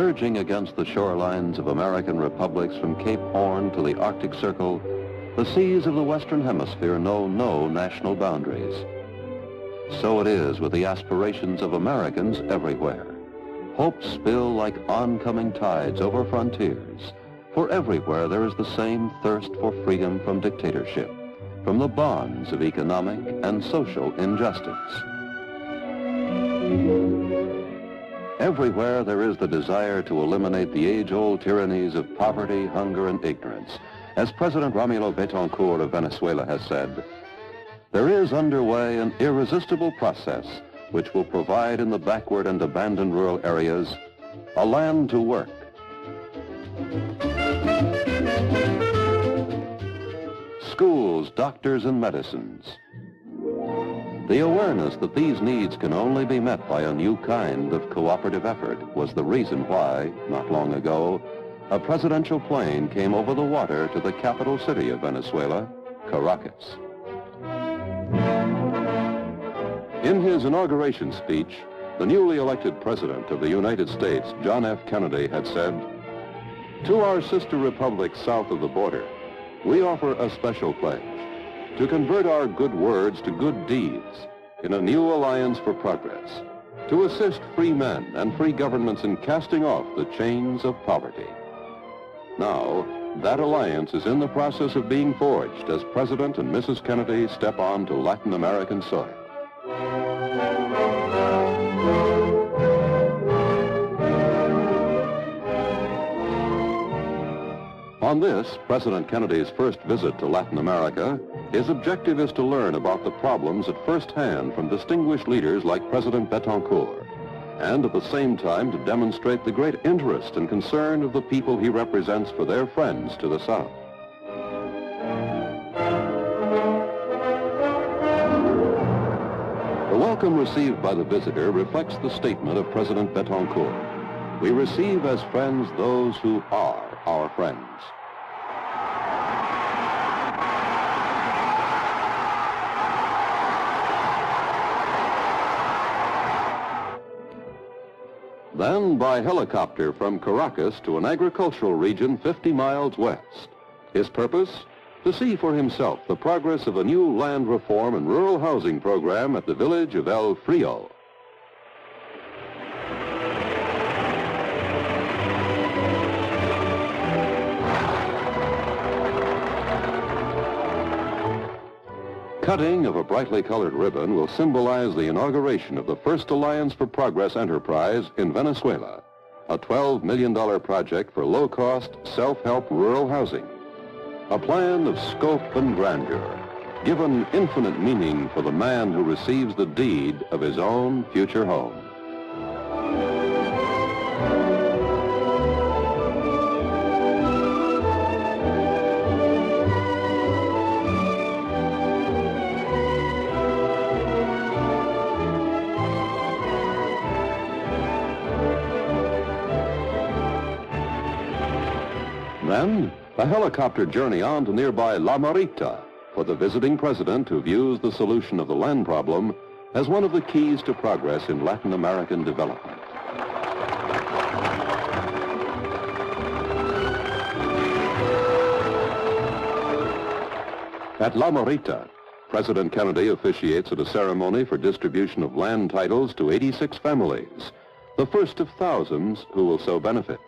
Converging against the shorelines of American republics from Cape Horn to the Arctic Circle, the seas of the Western Hemisphere know no national boundaries. So it is with the aspirations of Americans everywhere. Hopes spill like oncoming tides over frontiers, for everywhere there is the same thirst for freedom from dictatorship, from the bonds of economic and social injustice. Everywhere there is the desire to eliminate the age-old tyrannies of poverty, hunger, and ignorance. As President Romulo Betancourt of Venezuela has said, there is underway an irresistible process which will provide in the backward and abandoned rural areas a land to work. Schools, doctors, and medicines. The awareness that these needs can only be met by a new kind of cooperative effort was the reason why, not long ago, a presidential plane came over the water to the capital city of Venezuela, Caracas. In his inauguration speech, the newly elected President of the United States, John F. Kennedy, had said, "To our sister republics south of the border, we offer a special pledge to convert our good words to good deeds in a new alliance for progress, to assist free men and free governments in casting off the chains of poverty." Now, that alliance is in the process of being forged as President and Mrs. Kennedy step on to Latin American soil. On this, President Kennedy's first visit to Latin America, his objective is to learn about the problems at first hand from distinguished leaders like President Betancourt, and at the same time to demonstrate the great interest and concern of the people he represents for their friends to the south. The welcome received by the visitor reflects the statement of President Betancourt. We receive as friends those who are our friends. Then by helicopter from Caracas to an agricultural region 50 miles west. His purpose? To see for himself the progress of a new land reform and rural housing program at the village of El Frio. Cutting of a brightly colored ribbon will symbolize the inauguration of the first Alliance for Progress enterprise in Venezuela, a $12 million project for low-cost, self-help rural housing. A plan of scope and grandeur, given infinite meaning for the man who receives the deed of his own future home. Then, a helicopter journey on to nearby La Marita for the visiting president who views the solution of the land problem as one of the keys to progress in Latin American development. At La Marita, President Kennedy officiates at a ceremony for distribution of land titles to 86 families, the first of thousands who will so benefit.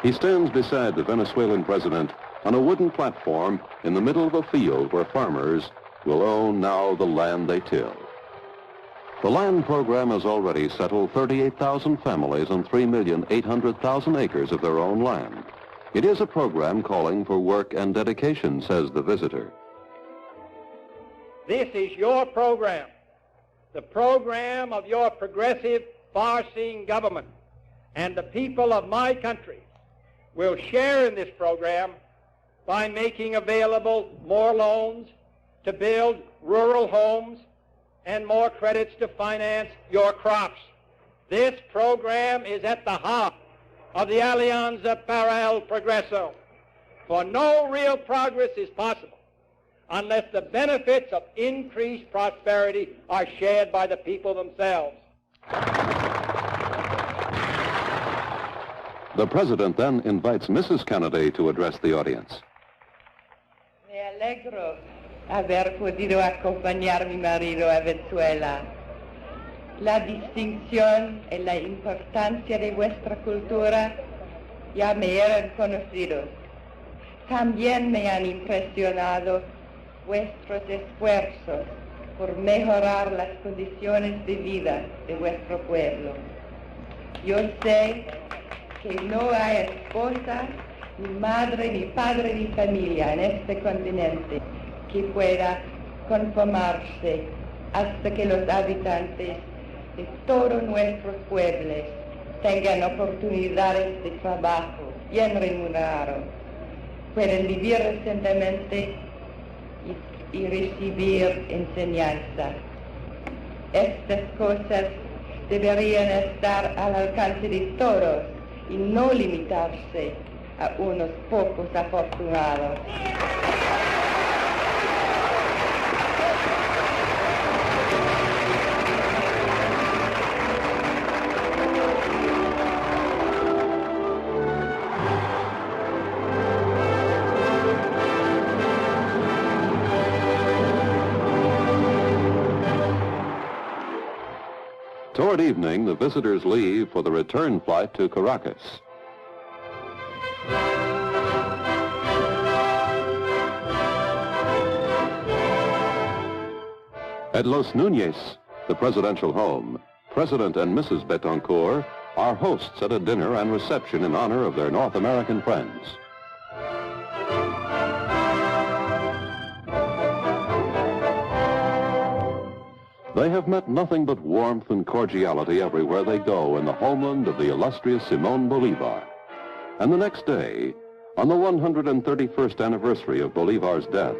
He stands beside the Venezuelan president on a wooden platform in the middle of a field where farmers will own now the land they till. The land program has already settled 38,000 families on 3,800,000 acres of their own land. It is a program calling for work and dedication, says the visitor. This is your program, the program of your progressive, far-seeing government, and the people of my country will share in this program by making available more loans to build rural homes and more credits to finance your crops. This program is at the heart of the Alianza para el Progreso, for no real progress is possible unless the benefits of increased prosperity are shared by the people themselves. The President then invites Mrs. Kennedy to address the audience. Me alegro haber podido acompañar mi marido a Venezuela. La distinción y la importancia de vuestra cultura ya me eran conocidos. También me han impresionado vuestros esfuerzos por mejorar las condiciones de vida de vuestro pueblo. Yo sé que no hay esposa, ni madre, ni padre, ni familia en este continente que pueda conformarse hasta que los habitantes de todos nuestros pueblos tengan oportunidades de trabajo bien remunerados, pueden vivir decentemente y recibir enseñanza. Estas cosas deberían estar al alcance de todos y no limitarse a unos pocos afortunados. Toward evening, the visitors leave for the return flight to Caracas. At Los Núñez, the presidential home, President and Mrs. Betancourt are hosts at a dinner and reception in honor of their North American friends. They have met nothing but warmth and cordiality everywhere they go in the homeland of the illustrious Simón Bolívar. And the next day, on the 131st anniversary of Bolívar's death,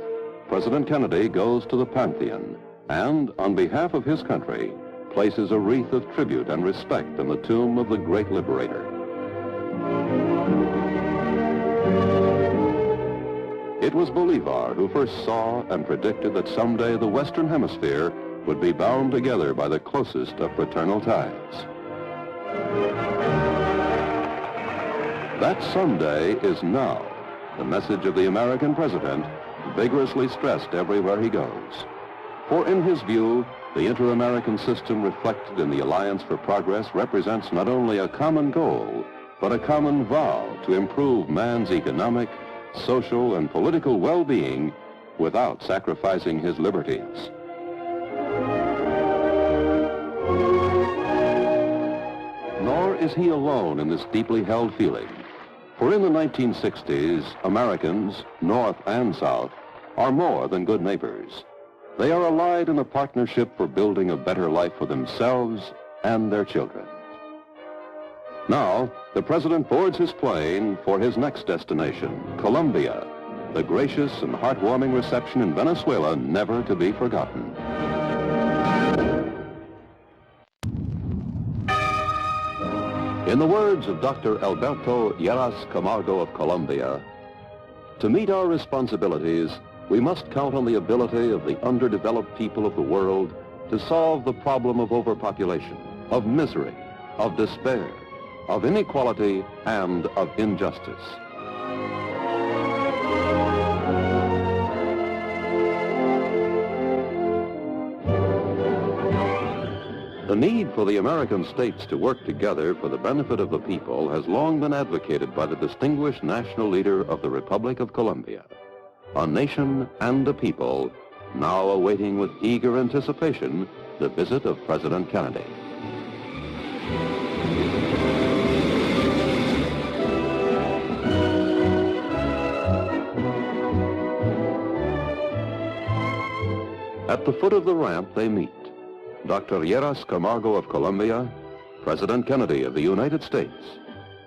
President Kennedy goes to the Pantheon and, on behalf of his country, places a wreath of tribute and respect on the tomb of the great liberator. It was Bolívar who first saw and predicted that someday the Western Hemisphere would be bound together by the closest of fraternal ties. That someday is now, the message of the American president, vigorously stressed everywhere he goes. For in his view, the inter-American system reflected in the Alliance for Progress represents not only a common goal, but a common vow to improve man's economic, social, and political well-being without sacrificing his liberties. Nor is he alone in this deeply held feeling. For in the 1960s, Americans, North and South, are more than good neighbors. They are allied in a partnership for building a better life for themselves and their children. Now, the president boards his plane for his next destination, Colombia, the gracious and heartwarming reception in Venezuela never to be forgotten. In the words of Dr. Alberto Lleras Camargo of Colombia, to meet our responsibilities, we must count on the ability of the underdeveloped people of the world to solve the problem of overpopulation, of misery, of despair, of inequality, and of injustice. The need for the American states to work together for the benefit of the people has long been advocated by the distinguished national leader of the Republic of Colombia, a nation and a people now awaiting with eager anticipation the visit of President Kennedy. At the foot of the ramp they meet. Dr. Lleras Camargo of Colombia, President Kennedy of the United States,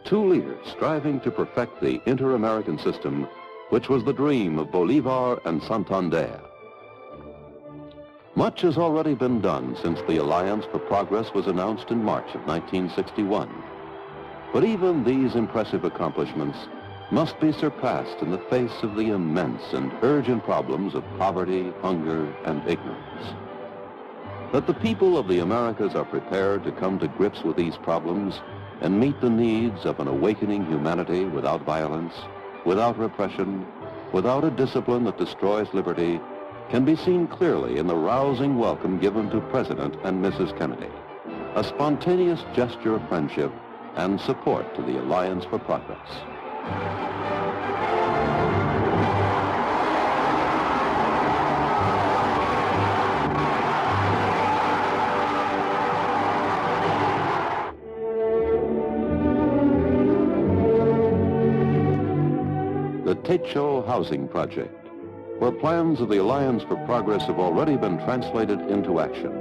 two leaders striving to perfect the inter-American system, which was the dream of Bolivar and Santander. Much has already been done since the Alliance for Progress was announced in March of 1961. But even these impressive accomplishments must be surpassed in the face of the immense and urgent problems of poverty, hunger, and ignorance. That the people of the Americas are prepared to come to grips with these problems and meet the needs of an awakening humanity without violence, without repression, without a discipline that destroys liberty, can be seen clearly in the rousing welcome given to President and Mrs. Kennedy, a spontaneous gesture of friendship and support to the Alliance for Progress. The Techo Housing Project, where plans of the Alliance for Progress have already been translated into action.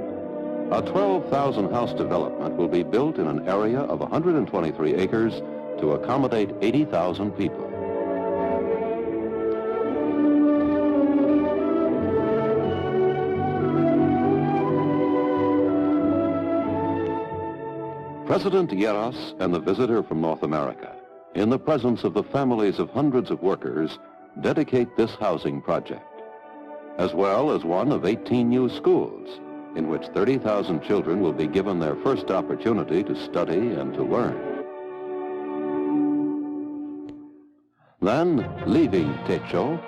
A 12,000 house development will be built in an area of 123 acres to accommodate 80,000 people. President Lleras and the visitor from North America, in the presence of the families of hundreds of workers, dedicate this housing project, as well as one of 18 new schools, in which 30,000 children will be given their first opportunity to study and to learn. Then, leaving Techo,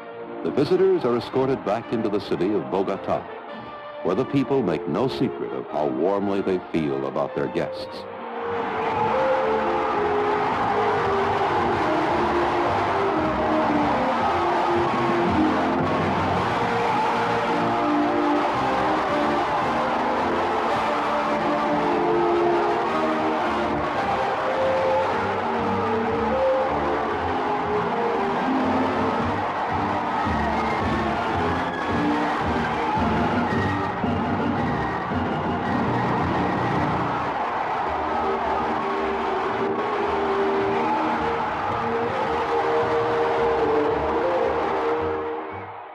the visitors are escorted back into the city of Bogota, where the people make no secret of how warmly they feel about their guests.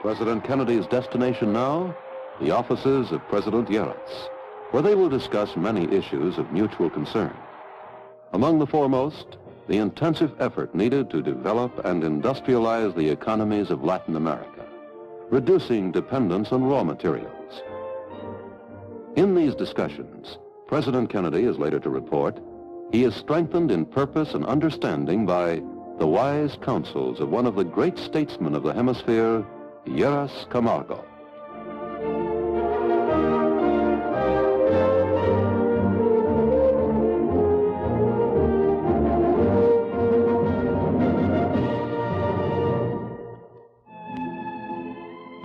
President Kennedy's destination now, the offices of President Lleras, where they will discuss many issues of mutual concern. Among the foremost, the intensive effort needed to develop and industrialize the economies of Latin America, reducing dependence on raw materials. In these discussions, President Kennedy is later to report, he is strengthened in purpose and understanding by the wise counsels of one of the great statesmen of the hemisphere, Lleras Camargo.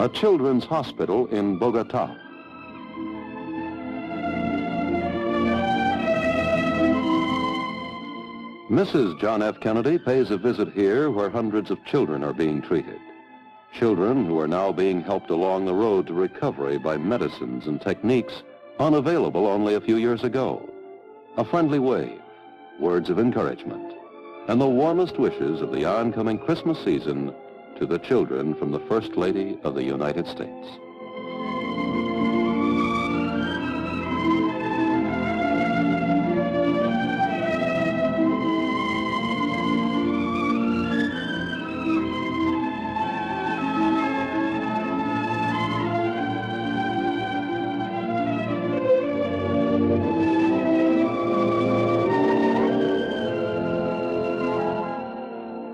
A children's hospital in Bogota. Mrs. John F. Kennedy pays a visit here where hundreds of children are being treated. Children who are now being helped along the road to recovery by medicines and techniques unavailable only a few years ago. A friendly wave, words of encouragement, and the warmest wishes of the oncoming Christmas season to the children from the First Lady of the United States.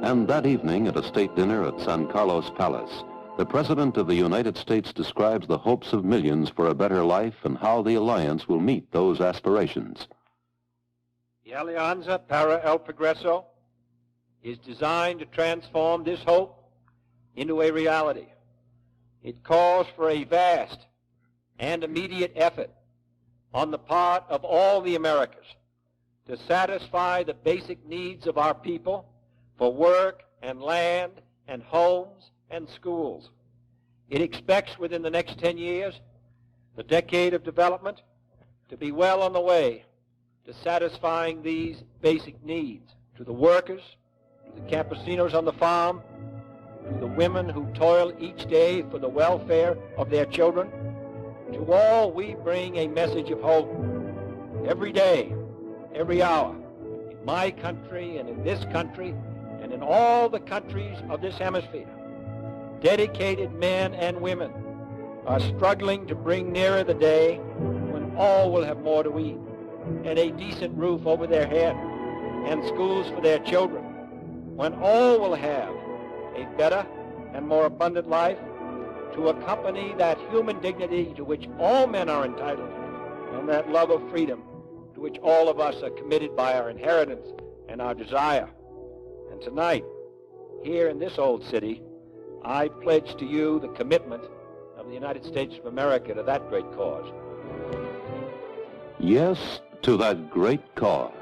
And that evening at a state dinner at San Carlos Palace, the President of the United States describes the hopes of millions for a better life and how the Alliance will meet those aspirations. The Alianza para el Progreso is designed to transform this hope into a reality. It calls for a vast and immediate effort on the part of all the Americas to satisfy the basic needs of our people for work and land and homes and schools. It expects within the next 10 years, the decade of development, to be well on the way to satisfying these basic needs to the workers, to the campesinos on the farm, to the women who toil each day for the welfare of their children. To all we bring a message of hope every day, every hour, in my country and in this country, and in all the countries of this hemisphere. Dedicated men and women are struggling to bring nearer the day when all will have more to eat and a decent roof over their head. and schools for their children, when all will have a better and more abundant life, to accompany that human dignity to which all men are entitled, and that love of freedom to which all of us are committed by our inheritance and our desire. And tonight, here in this old city, I pledge to you the commitment of the United States of America to that great cause. Yes, to that great cause.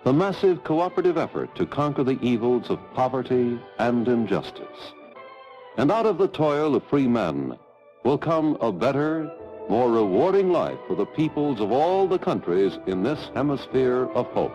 The massive cooperative effort to conquer the evils of poverty and injustice. And out of the toil of free men will come a better, more rewarding life for the peoples of all the countries in this hemisphere of hope.